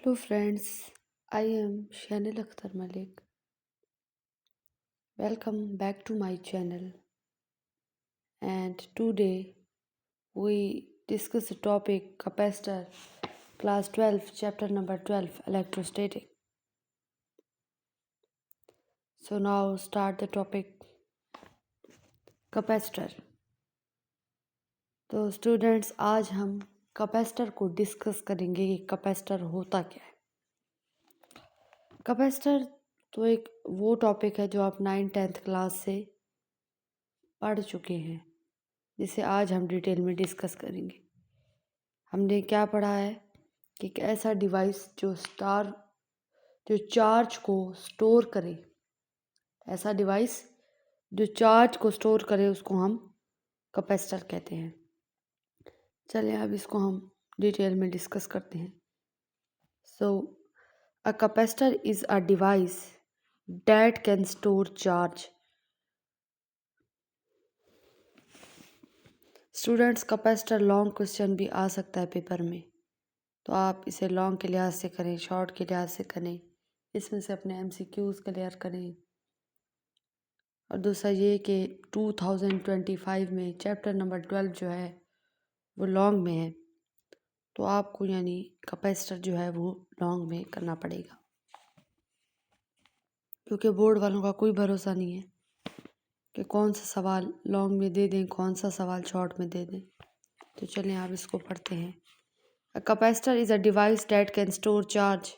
Hello friends, I am Shanil Akhtar Malik. Welcome back to my channel. And today we discuss the topic capacitor, class 12, chapter number 12, electrostatic. So now start the topic capacitor. तो students आज हम capacitor को discuss करेंगे कि capacitor होता क्या है। Capacitor तो एक वो टॉपिक है जो आप 9th-10th क्लास से पढ़ चुके हैं, जिसे आज हम डिटेल में डिस्कस करेंगे। हमने क्या पढ़ा है कि एक ऐसा डिवाइस जो चार्ज को स्टोर करे, ऐसा डिवाइस जो चार्ज को स्टोर करे उसको हम कैपेसिटर कहते हैं। चलिए अब इसको हम डिटेल में डिस्कस करते हैं। So a capacitor is a device that can store charge. Students, capacitor long question भी आ सकता है पेपर में, तो आप इसे लॉन्ग के लिहाज से करें, शॉर्ट के लिहाज से करें, इसमें से अपने MCQs क्लियर करें। और दूसरा ये कि 2025 में चैप्टर नंबर 12 जो है वो लॉन्ग में है, तो आपको यानी कैपेसिटर जो है वो लॉन्ग में करना पड़ेगा, क्योंकि बोर्ड वालों का कोई भरोसा नहीं है कि कौन सा सवाल लॉन्ग में दे दें, कौन सा सवाल शॉर्ट में दे दें। तो चलिए आप इसको पढ़ते हैं। A capacitor is a device that can store charge.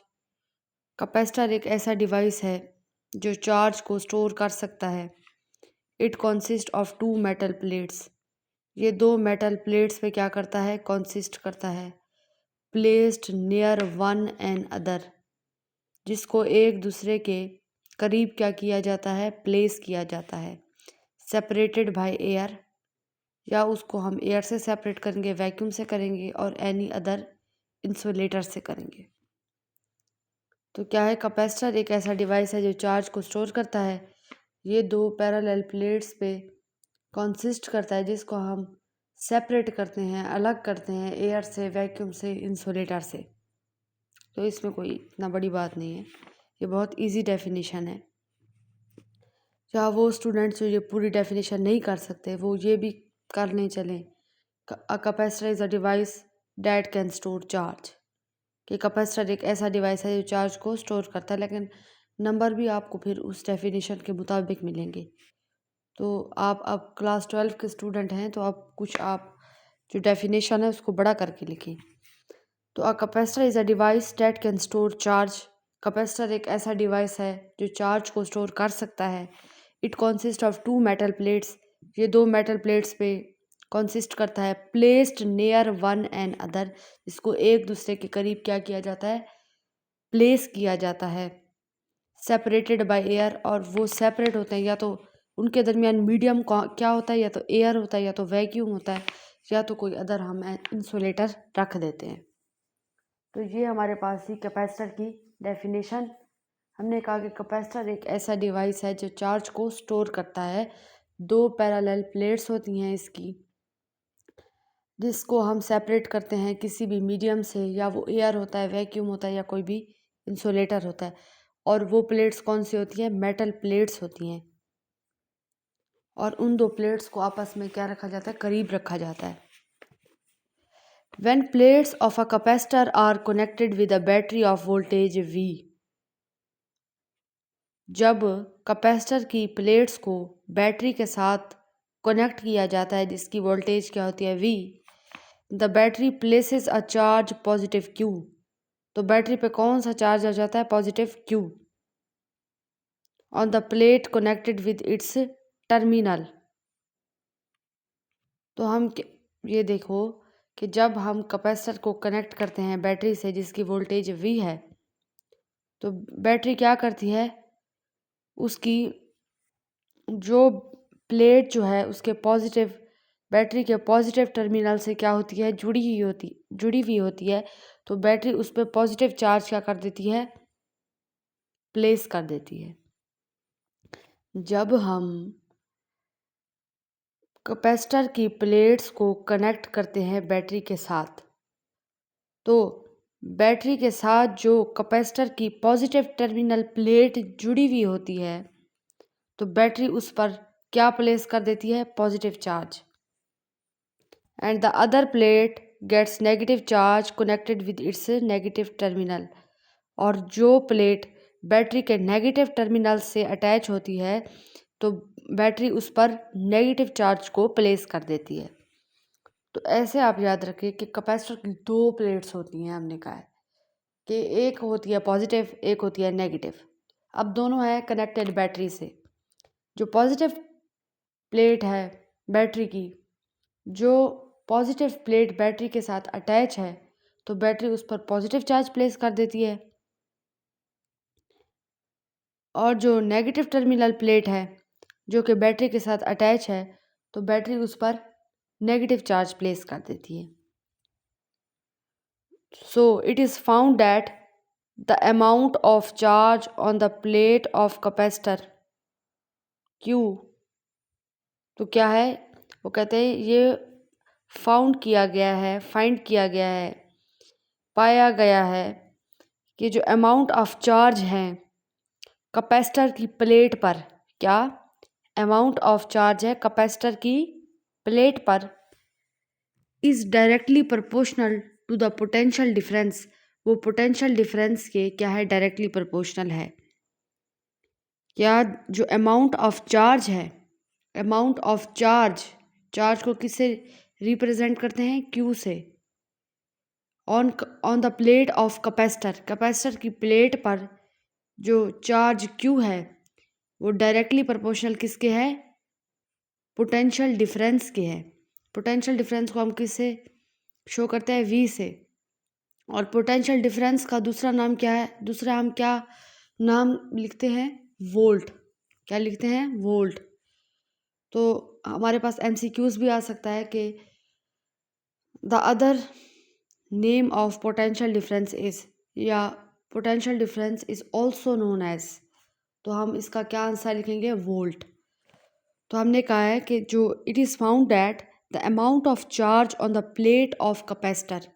Capacitor एक ऐसा डिवाइस है जो चार्ज को स्टोर कर सकता है। It consist of 2 metal plates. ये 2 मेटल प्लेट्स पे क्या करता है, कंसिस्ट करता है। Placed near one and other, जिसको एक दूसरे के करीब क्या किया जाता है, प्लेस किया जाता है। सेपरेटेड बाय एयर, या उसको हम एयर से सेपरेट करेंगे, वैक्यूम से करेंगे, और एनी अदर इंसुलेटर से करेंगे। तो क्या है, कैपेसिटर एक ऐसा डिवाइस है जो चार्ज को स्टोर करता है। ये 2 पैरेलल प्लेट्स पे कंसिस्ट करता है, जिसको हम सेपरेट करते हैं, अलग करते हैं एयर से, वैक्यूम से, इंसुलेटर से। तो इसमें कोई इतना बड़ी बात नहीं है, ये बहुत इजी डेफिनेशन है। या वो स्टूडेंट्स जो ये पूरी डेफिनेशन नहीं कर सकते वो ये भी करने चलें। A capacitor is a device that can store charge, कि कैपेसिटर एक ऐसा डिवाइस है जो चार्ज को स्टोर करता है, लेकिन नंबर भी आपको फिर उस डेफिनेशन के मुताबिक मिलेंगे। तो आप अब क्लास 12 के स्टूडेंट हैं, तो आप जो डेफिनेशन है उसको बड़ा करके लिखें। तो a capacitor is a device that can store charge. Capacitor एक ऐसा डिवाइस है जो चार्ज को स्टोर कर सकता है। It consist of 2 metal plates. ये 2 मेटल प्लेट्स पे कंसिस्ट करता है। Placed near one and other, जिसको एक दूसरे के करीब क्या किया जाता है, प्लेस किया जाता है। सेपरेटेड बाय एयर, और वो सेपरेट होते हैं, या तो उनके दरमियान मीडियम क्या होता है, या तो एयर होता है, या तो वैक्यूम होता है, या तो कोई अदर हम इंसुलेटर रख देते हैं। तो ये हमारे पास थी कैपेसिटर की डेफिनेशन। हमने कहा कि कैपेसिटर एक ऐसा डिवाइस है जो चार्ज को स्टोर करता है। 2 पैरेलल प्लेट्स होती हैं इसकी, जिसको हम सेपरेट करते हैं किसी भी मीडियम से, या वो एयर होता है, वैक्यूम होता है, या कोई भी इंसुलेटर होता है। और वो प्लेट्स कौन सी होती हैं, मेटल प्लेट्स होती हैं। और उन 2 प्लेट्स को आपस में क्या रखा जाता है, करीब रखा जाता है। When plates of a capacitor are connected with a battery of voltage V, जब कैपेसिटर की प्लेट्स को बैटरी के साथ कनेक्ट किया जाता है जिसकी वोल्टेज क्या होती है, V, the battery places a charge positive Q। तो बैटरी पे कौन सा चार्ज आ जाता है, positive Q, on the plate connected with it's terminal. तो हम ये देखो कि जब हम कैपेसिटर को कनेक्ट करते हैं बैटरी से जिसकी वोल्टेज V है, तो बैटरी क्या करती है, उसकी जो प्लेट जो है उसके पॉजिटिव, बैटरी के पॉजिटिव टर्मिनल से क्या होती है, जुड़ी हुई होती है। तो बैटरी उस पर पॉजिटिव चार्ज क्या कर देती है, प्लेस कर देती है। जब हम कैपेसिटर की प्लेट्स को कनेक्ट करते हैं बैटरी के साथ, तो बैटरी के साथ जो कैपेसिटर की पॉजिटिव टर्मिनल प्लेट जुड़ी हुई होती है तो बैटरी उस पर क्या प्लेस कर देती है? Positive charge. And the other plate gets negative charge connected with its negative terminal. और जो प्लेट बैटरी के नेगेटिव टर्मिनल से अटैच होती है तो बैटरी उस पर नेगेटिव चार्ज को प्लेस कर देती है। तो ऐसे आप याद रखिए कि कैपेसिटर की दो प्लेट्स होती हैं, हमने कहा है कि एक होती है पॉजिटिव, एक होती है नेगेटिव। अब दोनों है कनेक्टेड बैटरी से। जो पॉजिटिव प्लेट है बैटरी की, जो पॉजिटिव प्लेट बैटरी के साथ अटैच है तो बैटरी उस पर पॉजिटिव चार्ज प्लेस कर देती है। और जो नेगेटिव टर्मिनल प्लेट है जो कि बैटरी के साथ अटैच है तो बैटरी उस पर नेगेटिव चार्ज प्लेस कर देती है। So it is found that the amount of charge on the plate of capacitor Q, तो क्या है? वो कहते हैं ये फाउंड किया गया है, फाइंड किया गया है, पाया गया है कि जो अमाउंट ऑफ चार्ज है कैपेसिटर की प्लेट पर, क्या अमाउंट ऑफ चार्ज है कैपेसिटर की प्लेट पर, is directly proportional to the potential difference. वो पोटेंशियल डिफरेंस के क्या है? डायरेक्टली प्रोपोर्शनल है। क्या जो अमाउंट ऑफ चार्ज है, अमाउंट ऑफ चार्ज, चार्ज को किससे रिप्रेजेंट करते हैं? Q से। On the plate of capacitor, capacitor की प्लेट पर जो चार्ज Q है वो डायरेक्टली प्रोपोर्शनल किसके है? पोटेंशियल डिफरेंस के है। पोटेंशियल डिफरेंस को हम किससे शो करते हैं? V से। और पोटेंशियल डिफरेंस का दूसरा नाम क्या है? दूसरा हम क्या नाम लिखते हैं? वोल्ट। क्या लिखते हैं? वोल्ट। तो हमारे पास MCQs भी आ सकता है कि the other name of potential difference is, या potential difference is also known as, तो हम इसका क्या आंसर लिखेंगे? वोल्ट। तो हमने कहा है कि जो it is found that the amount of charge on the plate of capacitor,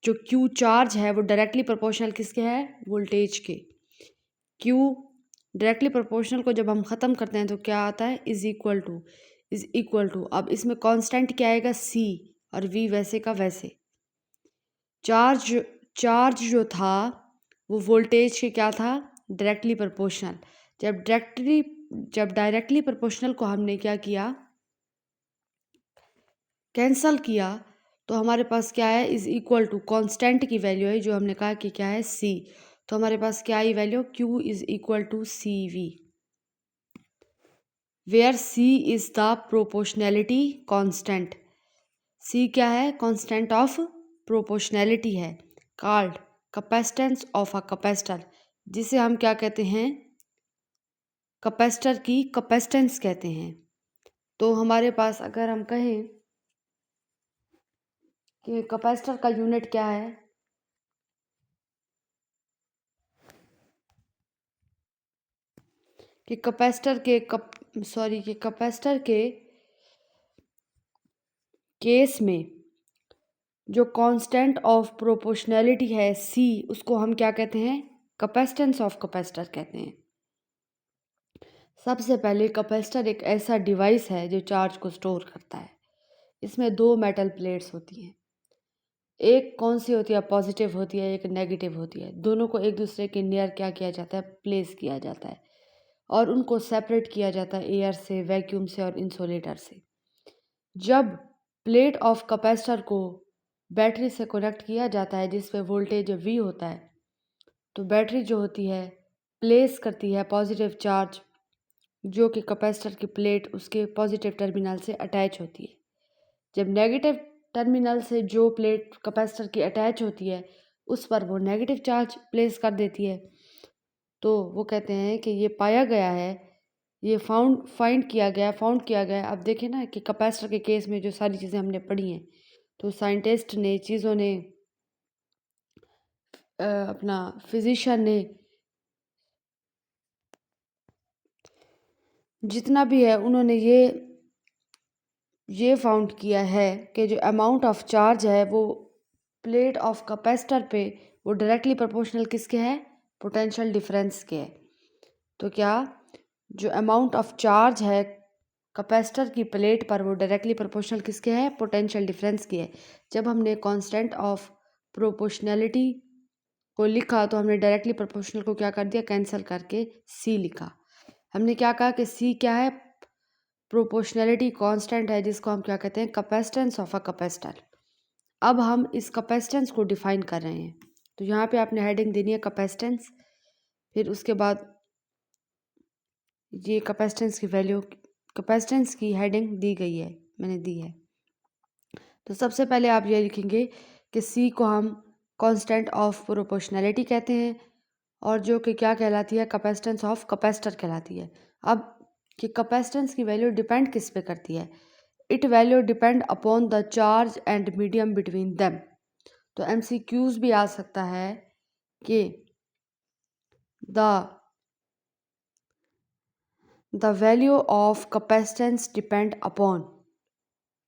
जो Q चार्ज है वो डायरेक्टली प्रोपोर्शनल किसके है? वोल्टेज के। Q डायरेक्टली प्रोपोर्शनल को जब हम ख़त्म करते हैं तो क्या आता है? इज़ इक्वल टू, अब इसमें कांस्टेंट क्या आएगा? C, और V वैसे का वैसे। चार्ज जो था वो वोल्टेज के क्या था? Directly proportional. जब डायरेक्टली प्रोपोर्शनल को हमने क्या किया? कैंसल किया, तो हमारे पास क्या है? इज़ इक्वल टू कांस्टेंट की वैल्यू है जो हमने कहा कि क्या है? C। तो हमारे पास क्या आई value? Q is equal to CV, where C is the proportionality constant. C क्या है? कांस्टेंट ऑफ प्रोपोर्शनैलिटी है। Called capacitance of a capacitor, जिसे हम क्या कहते हैं? कैपेसिटर की कैपेसिटेंस कहते हैं। तो हमारे पास अगर हम कहें कि कैपेसिटर का यूनिट क्या है, कि कैपेसिटर के केस में जो कांस्टेंट ऑफ प्रोपोर्शनैलिटी है C, उसको हम क्या कहते हैं? कैपेसिटेंस ऑफ कैपेसिटर कहते हैं। सबसे पहले कैपेसिटर एक ऐसा डिवाइस है जो चार्ज को स्टोर करता है। इसमें दो मेटल प्लेट्स होती हैं, एक कौन सी होती है? पॉजिटिव होती है, एक नेगेटिव होती है। दोनों को एक दूसरे के नियर क्या किया जाता है? प्लेस किया जाता है, और उनको सेपरेट किया जाता है एयर से, वैक्यूम से और इंसुलेटर से। जब प्लेट ऑफ कैपेसिटर को बैटरी से कनेक्ट किया जाता है जिस पे वोल्टेज V होता है, तो बैटरी जो होती है प्लेस करती है पॉजिटिव चार्ज जो कि कैपेसिटर की प्लेट उसके पॉजिटिव टर्मिनल से अटैच होती है। जब नेगेटिव टर्मिनल से जो प्लेट कैपेसिटर की अटैच होती है उस पर वो नेगेटिव चार्ज प्लेस कर देती है। तो वो कहते हैं कि ये पाया गया है, ये फाउंड किया गया है। अब देखें ना कि कैपेसिटर के केस में जो सारी चीज़ें हमने पढ़ी हैं, तो साइंटिस्ट ने, चीज़ों ने, अपना फिजिशियन ने, जितना भी है उन्होंने ये फाउंड किया है कि जो अमाउंट ऑफ चार्ज है वो प्लेट ऑफ कैपेसिटर पे वो डायरेक्टली प्रोपोर्शनल किसके है, पोटेंशियल डिफरेंस के है। तो क्या जो अमाउंट ऑफ चार्ज है कैपेसिटर की प्लेट पर वो डायरेक्टली प्रोपोर्शनल किसके है, पोटेंशियल डिफरेंस की है। जब हमने कांस्टेंट ऑफ प्रोपोर्शनैलिटी को लिखा तो हमने डायरेक्टली प्रोपोर्शनल को क्या कर दिया, कैंसिल करके सी लिखा। हमने क्या कहा कि सी क्या है, प्रोपोर्शनैलिटी कांस्टेंट है, जिसको हम क्या कहते हैं, कैपेसिटेंस ऑफ अ कैपेसिटर। अब हम इस कैपेसिटेंस को डिफाइन कर रहे हैं। तो यहाँ पे आपने हेडिंग देनी है कैपेसिटेंस, फिर उसके बाद ये कैपेसिटेंस की वैल्यू, कैपेसिटेंस की हेडिंग दी गई है, मैंने दी है। तो सबसे पहले आप ये लिखेंगे कि सी को हम कांस्टेंट ऑफ प्रोपोर्शनैलिटी कहते हैं, और जो कि क्या कहलाती है, कैपेसिटेंस ऑफ कैपेसिटर कहलाती है। अब कि कैपेसिटेंस की वैल्यू डिपेंड किस पे करती है, it value depend upon the charge and medium between them. तो MCQs भी आ सकता है कि the value of capacitance depend upon,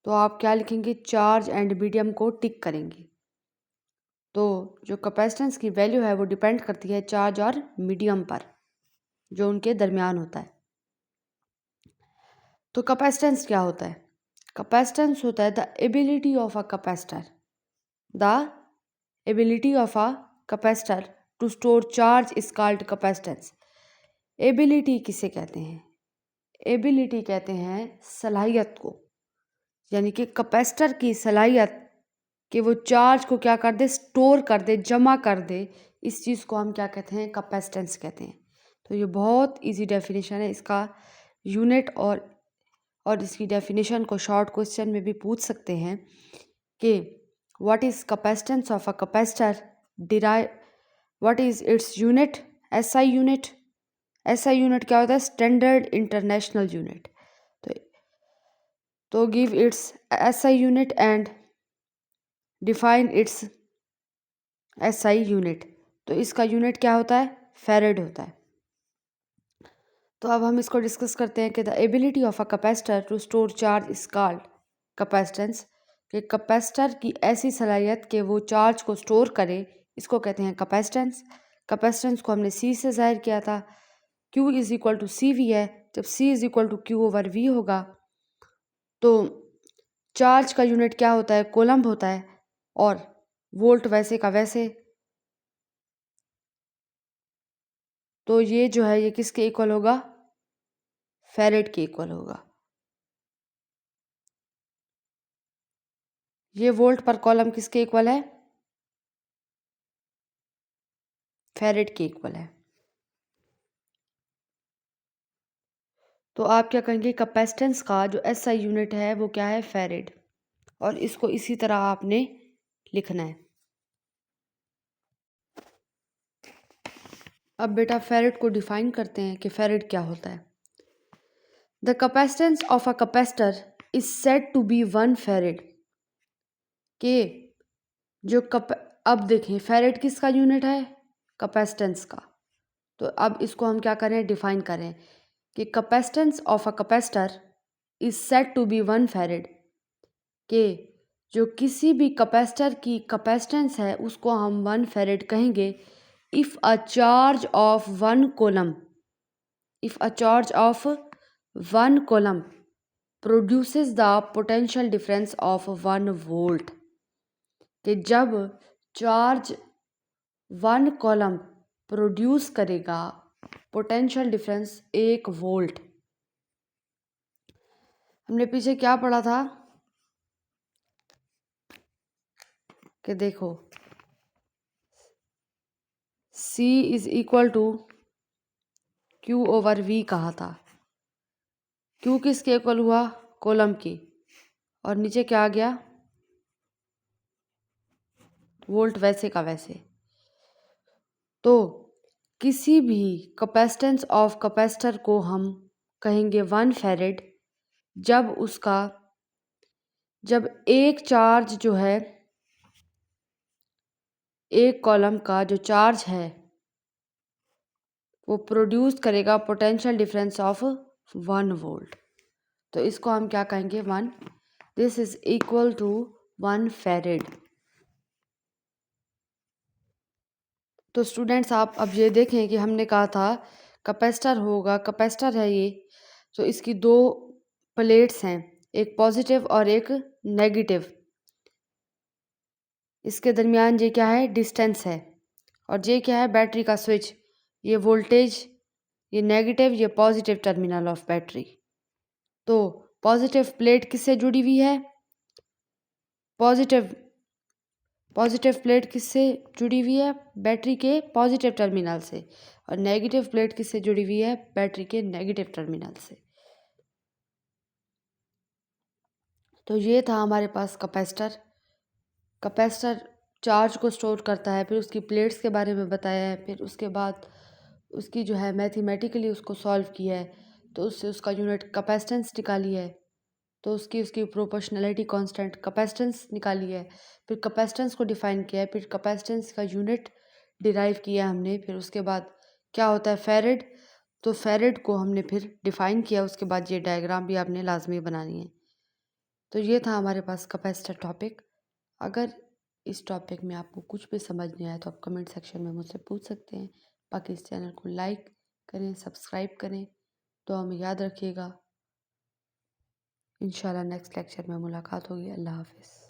तो आप क्या लिखेंगे, चार्ज एंड मीडियम को टिक करेंगे। तो जो कैपेसिटेंस की वैल्यू है वो डिपेंड करती है चार्ज और मीडियम पर, जो उनके दरमियान होता है। तो कैपेसिटेंस क्या होता है, कैपेसिटेंस होता है the ability of a capacitor, the ability of a capacitor to store charge is called capacitance. Ability किसे कहते हैं, एबिलिटी कहते हैं सलाहियत को, यानी कि कैपेसिटर की सलाहियत कि वो चार्ज को क्या कर दे, स्टोर कर दे, जमा कर दे, इस चीज़ को हम क्या कहते हैं, कैपेसिटेंस कहते हैं। तो ये बहुत इजी डेफिनेशन है, इसका यूनिट और इसकी डेफिनेशन को शॉर्ट क्वेश्चन में भी पूछ सकते हैं कि what is capacitance of a capacitor, derive what is its unit, SI unit. SI unit क्या होता है, स्टैंडर्ड इंटरनेशनल यूनिट। तो give its SI unit and define it's SI unit. तो इसका यूनिट क्या होता है, फैरेड होता है। तो अब हम इसको डिस्कस करते हैं कि the ability of a capacitor to store charge is called capacitance, कि कैपेसिटर की ऐसी सलाहियत कि वो चार्ज को स्टोर करे, इसको कहते हैं कैपेसिटेंस। कैपेसिटेंस को हमने C से जाहिर किया था, Q is equal to CV है। जब C is equal to Q/V होगा तो चार्ज का यूनिट क्या होता है, कोलम्ब होता है, और वोल्ट वैसे का वैसे। तो ये जो है ये किसके इक्वल होगा, फैरेड के इक्वल होगा। ये वोल्ट पर कॉलम किसके इक्वल है, फैरेड के इक्वल है। तो आप क्या कहेंगे, कैपेसिटेंस का जो SI यूनिट है वो क्या है, फैरेड, और इसको इसी तरह आपने लिखना है। अब बेटा फैरेड को डिफाइन करते हैं कि फैरेड क्या होता है। The capacitance of a capacitor is said to be 1 farad, के जो अब देखें फैरेड किसका यूनिट है, कैपेसिटेंस का। तो अब इसको हम क्या करें, डिफाइन करें कि capacitance of a capacitor is said to be 1 farad, के जो किसी भी कैपेसिटर की कैपेसिटेंस है उसको हम 1 फैरेड कहेंगे if a charge of 1 coulomb, if a charge of 1 coulomb produces the potential difference of 1 volt, कि जब चार्ज 1 कोलम प्रोड्यूस करेगा पोटेंशियल डिफरेंस 1 वोल्ट। हमने पीछे क्या पढ़ा था कि देखो C is equal to Q/V कहा था। Q किसके इक्वल हुआ, कोलम की, और नीचे क्या आ गया, वोल्ट वैसे का वैसे। तो किसी भी कैपेसिटेंस ऑफ कैपेसिटर को हम कहेंगे 1 फैरेड जब एक चार्ज जो है, एक कॉलम का जो चार्ज है वो प्रोड्यूस करेगा पोटेंशियल डिफरेंस ऑफ 1 वोल्ट। तो इसको हम क्या कहेंगे, 1, this is equal to 1 farad. तो स्टूडेंट्स आप अब ये देखें कि हमने कहा था कैपेसिटर होगा, कैपेसिटर है ये, तो इसकी दो प्लेट्स हैं, एक पॉजिटिव और एक नेगेटिव। इसके दरमियान ये क्या है, डिस्टेंस है। और ये क्या है, बैटरी का स्विच। ये वोल्टेज, ये नेगेटिव, ये पॉजिटिव टर्मिनल ऑफ बैटरी। तो पॉजिटिव प्लेट किससे जुड़ी हुई है, पॉजिटिव प्लेट किससे जुड़ी हुई है, बैटरी के पॉजिटिव टर्मिनल से। और नेगेटिव प्लेट किससे जुड़ी हुई है, बैटरी के नेगेटिव टर्मिनल से। तो ये था हमारे पास कैपेसिटर। कैपेसिटर चार्ज को स्टोर करता है, फिर उसकी प्लेट्स के बारे में बताया है, फिर उसके बाद उसकी जो है मैथमेटिकली उसको सॉल्व किया है, तो उससे उसका यूनिट कैपेसिटेंस निकाली है, तो उसकी प्रोपोर्शनैलिटी कांस्टेंट कैपेसिटेंस निकाली है, फिर कैपेसिटेंस को डिफाइन किया है, फिर कैपेसिटेंस का यूनिट डिराइव किया हमने, फिर उसके बाद क्या होता है फेरेड, तो फेरेड को हमने फिर डिफाइन किया। उसके बाद ये डायग्राम भी आपने लाजमी बनानी है। तो ये था हमारे पास कैपेसिटर टॉपिक। अगर इस टॉपिक में आपको कुछ भी समझ नहीं आया तो आप कमेंट सेक्शन में मुझसे पूछ सकते हैं। बाकी इस चैनल को लाइक करें, सब्सक्राइब करें, तो हमें याद रखिएगा। इंशाल्लाह नेक्स्ट लेक्चर में मुलाकात होगी। अल्लाह हाफिज़।